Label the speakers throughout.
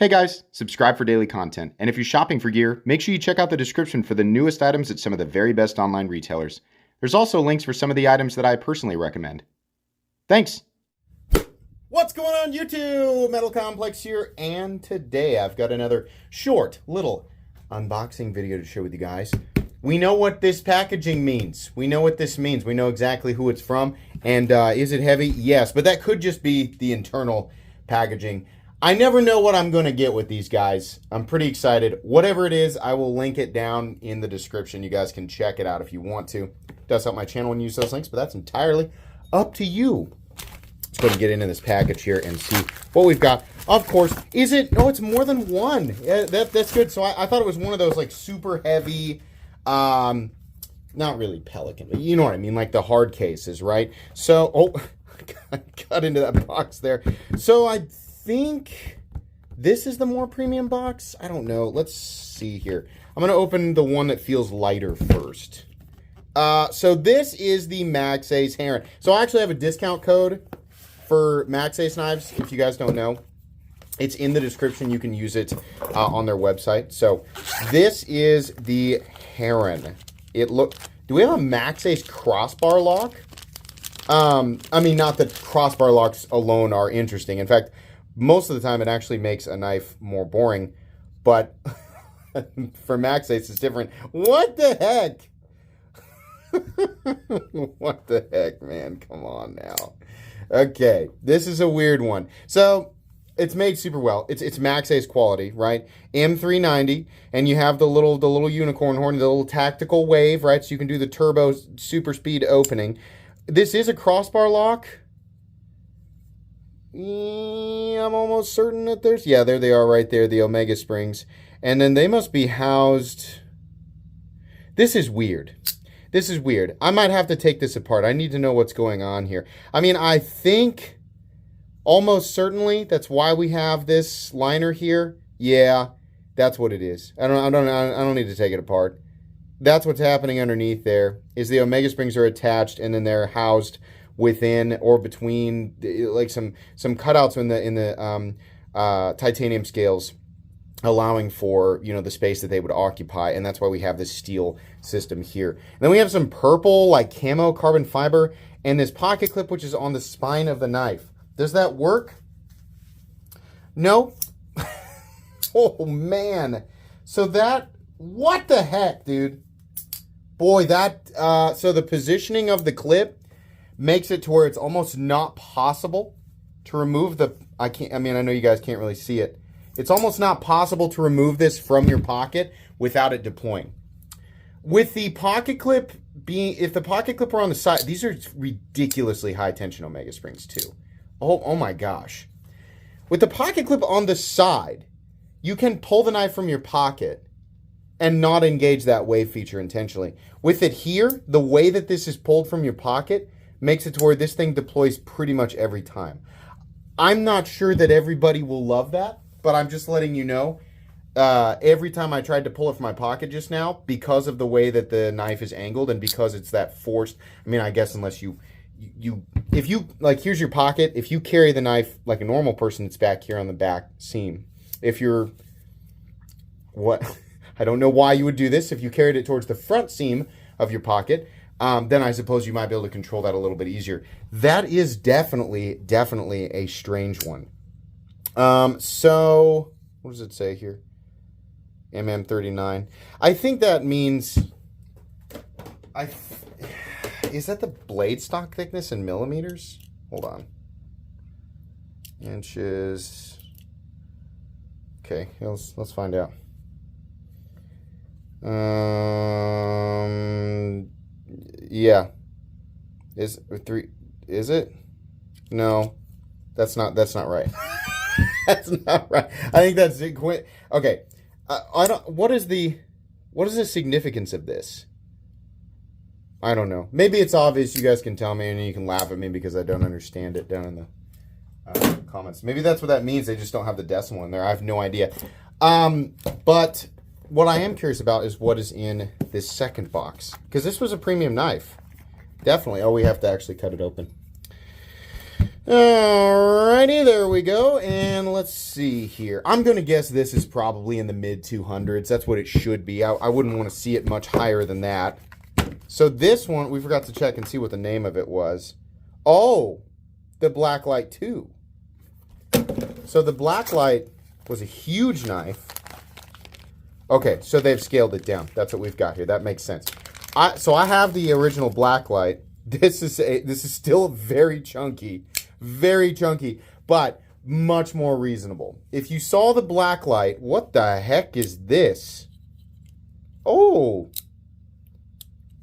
Speaker 1: Hey guys, subscribe for daily content, and if you're shopping for gear, make sure you check out the description for the newest items at some of the very best online retailers. There's also links for some of the items that I personally recommend. Thanks! What's going on YouTube? Metal Complex here, and today I've got another short little unboxing video to share with you guys. We know what this packaging means. We know what this means. We know exactly who it's from, and is it heavy? Yes, but that could just be the internal packaging. I never know what I'm going to get with these guys. I'm pretty excited. Whatever it is, I will link it down in the description. You guys can check it out if you want to. It does help my channel when you use those links, but that's entirely up to you. Let's go ahead and get into this package here and see what we've got. Of course, is it? No, it's more than one. Yeah, that's good. So I thought it was one of those like super heavy, not really Pelican, but you know what I mean, like the hard cases, right? So, oh, I got into that box there. So I think this is the more premium box. I don't know. Let's see here. I'm going to open the one that feels lighter first. So this is the Maxace Heron. So I actually have a discount code for Maxace knives, if you guys don't know. It's in the description. You can use it on their website. So this is the Heron. Do we have a Maxace crossbar lock? I mean, not that crossbar locks alone are interesting. In fact, most of the time, it actually makes a knife more boring, but for Maxace, it's different. What the heck? What the heck, man? Come on now. Okay, this is a weird one. So, it's made super well. It's Maxace quality, right? M390, and you have the little unicorn horn, the little tactical wave, right? So you can do the turbo super speed opening. This is a crossbar lock. I'm almost certain that there's... Yeah, there they are right there, the Omega springs. And then they must be housed... This is weird. This is weird. I might have to take this apart. I need to know what's going on here. I mean, I think almost certainly that's why we have this liner here. Yeah, that's what it is. I don't need to take it apart. That's what's happening underneath there, is the Omega springs are attached and then they're housed within or between, like some cutouts in the titanium scales, allowing for, you know, the space that they would occupy, and that's why we have this steel system here. And then we have some purple like camo carbon fiber and this pocket clip which is on the spine of the knife. Does that work? No. Oh man. So that, what the heck, dude? Boy, that so the positioning of the clip makes it to where it's almost not possible to remove the... I know you guys can't really see it. It's almost not possible to remove this from your pocket without it deploying. With the pocket clip being... If the pocket clip were on the side... These are ridiculously high tension Omega springs too. Oh my gosh. With the pocket clip on the side, you can pull the knife from your pocket and not engage that wave feature intentionally. With it here, the way that this is pulled from your pocket makes it to where this thing deploys pretty much every time. I'm not sure that everybody will love that, but I'm just letting you know. Every time I tried to pull it from my pocket just now, because of the way that the knife is angled and because it's that forced, I mean, I guess unless if you, like, here's your pocket. If you carry the knife like a normal person, it's back here on the back seam. If you're, I don't know why you would do this. If you carried it towards the front seam of your pocket, then I suppose you might be able to control that a little bit easier. That is definitely a strange one. So, what does it say here? MM39. I think that means... Is that the blade stock thickness in millimeters? Hold on. Inches... Okay, let's find out. Yeah. Is it? No. That's not right. That's not right. I think that's it. Okay. What is the significance of this? I don't know. Maybe it's obvious. You guys can tell me and you can laugh at me because I don't understand it down in the comments. Maybe that's what that means. They just don't have the decimal in there. I have no idea. But what I am curious about is what is in this second box, because this was a premium knife. Definitely. Oh, we have to actually cut it open. Alrighty, there we go. And let's see here. I'm going to guess this is probably in the mid 200s. That's what it should be. I wouldn't want to see it much higher than that. So this one, we forgot to check and see what the name of it was. Oh, the Blacklight 2. So the Blacklight was a huge knife. Okay, so they've scaled it down. That's what we've got here. That makes sense. So I have the original Blacklight. This is still very chunky, but much more reasonable. If you saw the Blacklight, what the heck is this? Oh,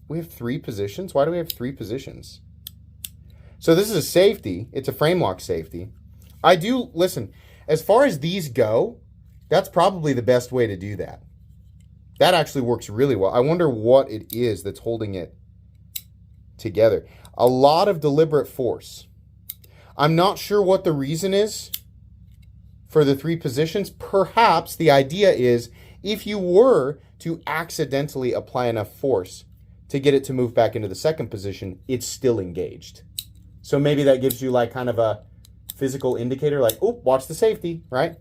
Speaker 1: we have 3 positions. Why do we have 3 positions? So this is a safety. It's a frame lock safety. Listen, as far as these go, that's probably the best way to do that. That actually works really well. I wonder what it is that's holding it together. A lot of deliberate force. I'm not sure what the reason is for the 3 positions. Perhaps the idea is if you were to accidentally apply enough force to get it to move back into the second position, it's still engaged. So maybe that gives you like kind of a physical indicator, like, oh, watch the safety, right?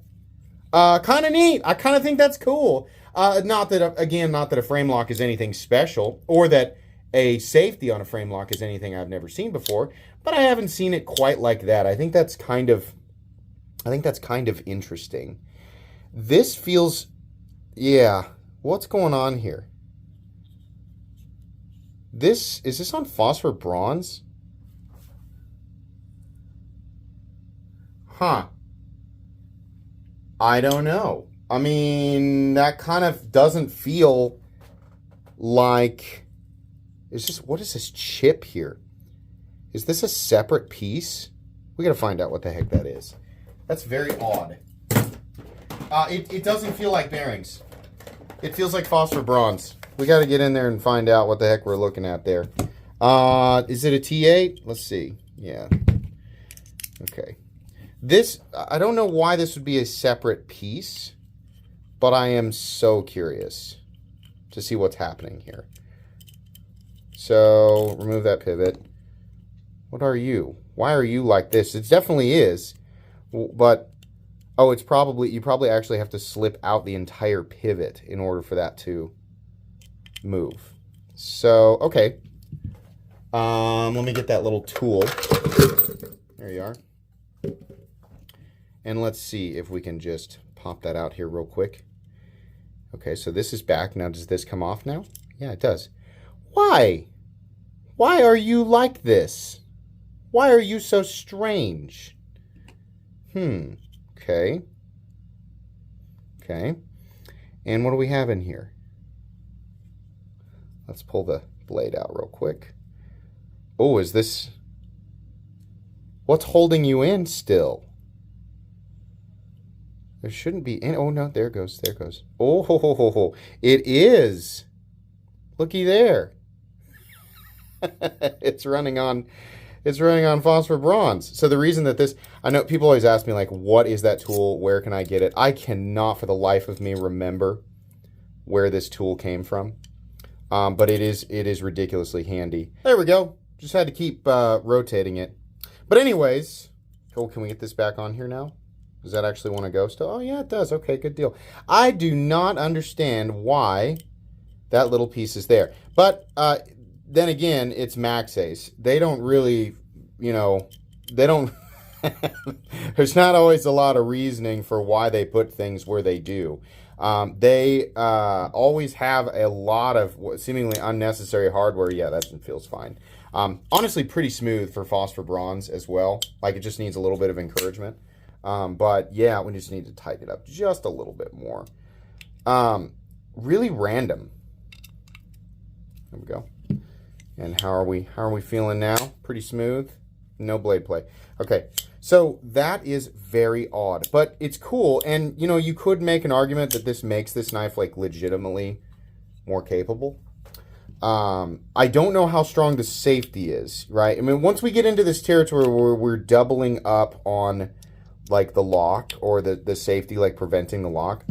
Speaker 1: Kind of neat. I kind of think that's cool. Not that a frame lock is anything special, or that a safety on a frame lock is anything I've never seen before, but I haven't seen it quite like that. I think that's kind of interesting. This feels, yeah, what's going on here? Is this on phosphor bronze? Huh. I don't know. I mean, that kind of doesn't feel like... what is this chip here? Is this a separate piece? We gotta find out what the heck that is. That's very odd. It doesn't feel like bearings. It feels like phosphor bronze. We gotta get in there and find out what the heck we're looking at there. Is it a T8? Let's see. Yeah. Okay. I don't know why this would be a separate piece, but I am so curious to see what's happening here. So, remove that pivot. What are you? Why are you like this? It definitely is, but, oh, you probably actually have to slip out the entire pivot in order for that to move. So, okay. Let me get that little tool. There you are. And let's see if we can just pop that out here real quick. Okay, so this is back. Now, does this come off now? Yeah, it does. Why? Why are you like this? Why are you so strange? Okay. Okay. And what do we have in here? Let's pull the blade out real quick. Oh, is this... What's holding you in still? There shouldn't be any... Oh, no, there it goes. There it goes. Oh, ho, ho, ho, ho. It is. Looky there. It's running on phosphor bronze. So the reason that this... I know people always ask me, like, what is that tool? Where can I get it? I cannot, for the life of me, remember where this tool came from. But it is ridiculously handy. There we go. Just had to keep rotating it. But anyways... Oh, can we get this back on here now? Does that actually want to go still? Oh, yeah, it does. Okay, good deal. I do not understand why that little piece is there. But then again, it's Maxace. They don't really, they don't... There's not always a lot of reasoning for why they put things where they do. They always have a lot of seemingly unnecessary hardware. Yeah, that feels fine. Honestly, pretty smooth for phosphor bronze as well. Like, it just needs a little bit of encouragement. But yeah, we just need to tighten it up just a little bit more. Really random. There we go. And how are we feeling now? Pretty smooth. No blade play. Okay. So that is very odd, but it's cool. And you could make an argument that this makes this knife like legitimately more capable. I don't know how strong the safety is, right? I mean, once we get into this territory where we're doubling up on like the lock or the safety, like preventing the lock.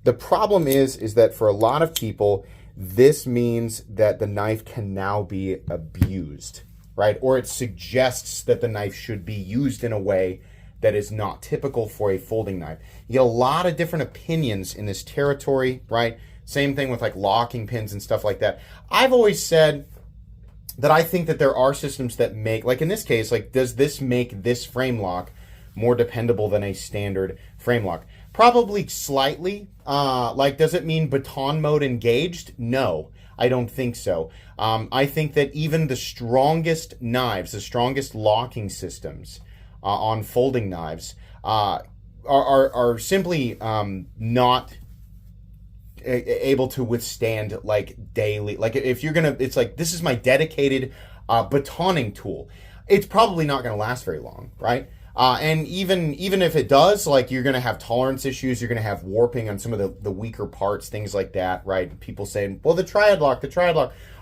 Speaker 1: The problem is that for a lot of people, this means that the knife can now be abused. right? Or it suggests that the knife should be used in a way that is not typical for a folding knife. You get a lot of different opinions in this territory, right? Same thing with like locking pins and stuff like that. I've always said that I think that there are systems that make, like in this case, like does this make this frame lock more dependable than a standard frame lock? Probably slightly. Like, does it mean baton mode engaged? No, I don't think so. I think that even the strongest knives, the strongest locking systems on folding knives are simply not able to withstand like daily. Like if you're gonna, it's like, this is my dedicated batoning tool. It's probably not gonna last very long, right? And even if it does, like you're gonna have tolerance issues, you're gonna have warping on some of the weaker parts, things like that, right? People saying, well, the triad lock.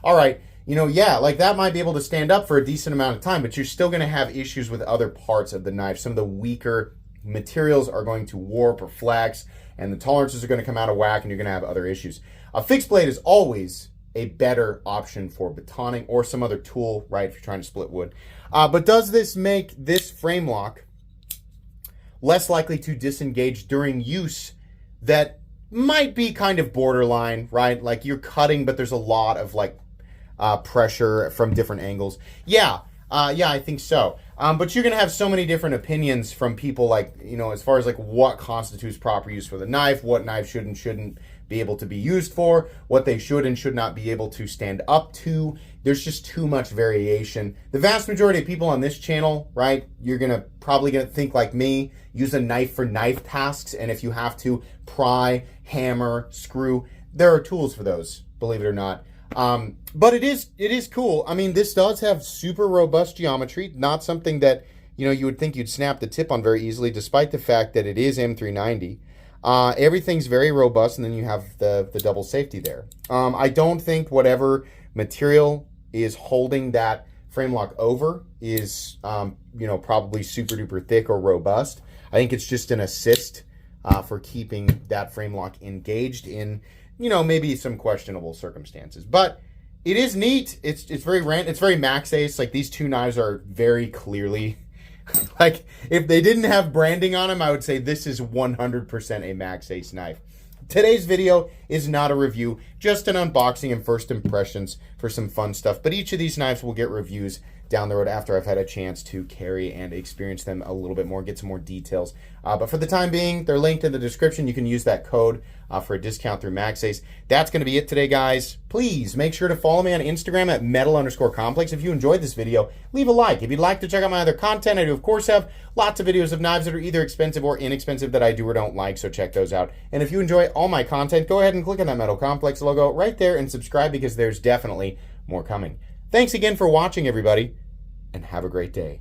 Speaker 1: All right, you know, yeah, like that might be able to stand up for a decent amount of time, but you're still gonna have issues with other parts of the knife. Some of the weaker materials are going to warp or flex, and the tolerances are going to come out of whack, and you're going to have other issues. A fixed blade is always a better option for batoning or some other tool, right, if you're trying to split wood. But does this make this frame lock less likely to disengage during use that might be kind of borderline, right? Like you're cutting, but there's a lot of like pressure from different angles. Yeah, I think so. But you're going to have so many different opinions from people, like, you know, as far as like what constitutes proper use for the knife, what knife should and shouldn't be able to be used for, what they should and should not be able to stand up to. There's just too much variation. The vast majority of people on this channel, right, you're probably going to think like me, use a knife for knife tasks. And if you have to pry, hammer, screw, there are tools for those, believe it or not. But it is cool. I mean, this does have super robust geometry, not something that, you know, you would think you'd snap the tip on very easily, despite the fact that it is M390. Everything's very robust, and then you have the double safety there. I don't think whatever material is holding that frame lock over is, you know, probably super duper thick or robust. I think it's just an assist for keeping that frame lock engaged in, you know, maybe some questionable circumstances. But it is neat. It's very it's very Maxace. Like, these two knives are very clearly, like, if they didn't have branding on them, I would say this is 100% a Maxace knife. Today's video is not a review, just an unboxing and first impressions for some fun stuff. But each of these knives will get reviews down the road after I've had a chance to carry and experience them a little bit more, get some more details. But for the time being, they're linked in the description. You can use that code for a discount through Maxace. That's going to be it today, guys. Please make sure to follow me on Instagram at metal_complex. If you enjoyed this video, leave a like. If you'd like to check out my other content, I do, of course, have lots of videos of knives that are either expensive or inexpensive that I do or don't like, so check those out. And if you enjoy all my content, go ahead and click on that Metal Complex logo right there and subscribe, because there's definitely more coming. Thanks again for watching, everybody, and have a great day.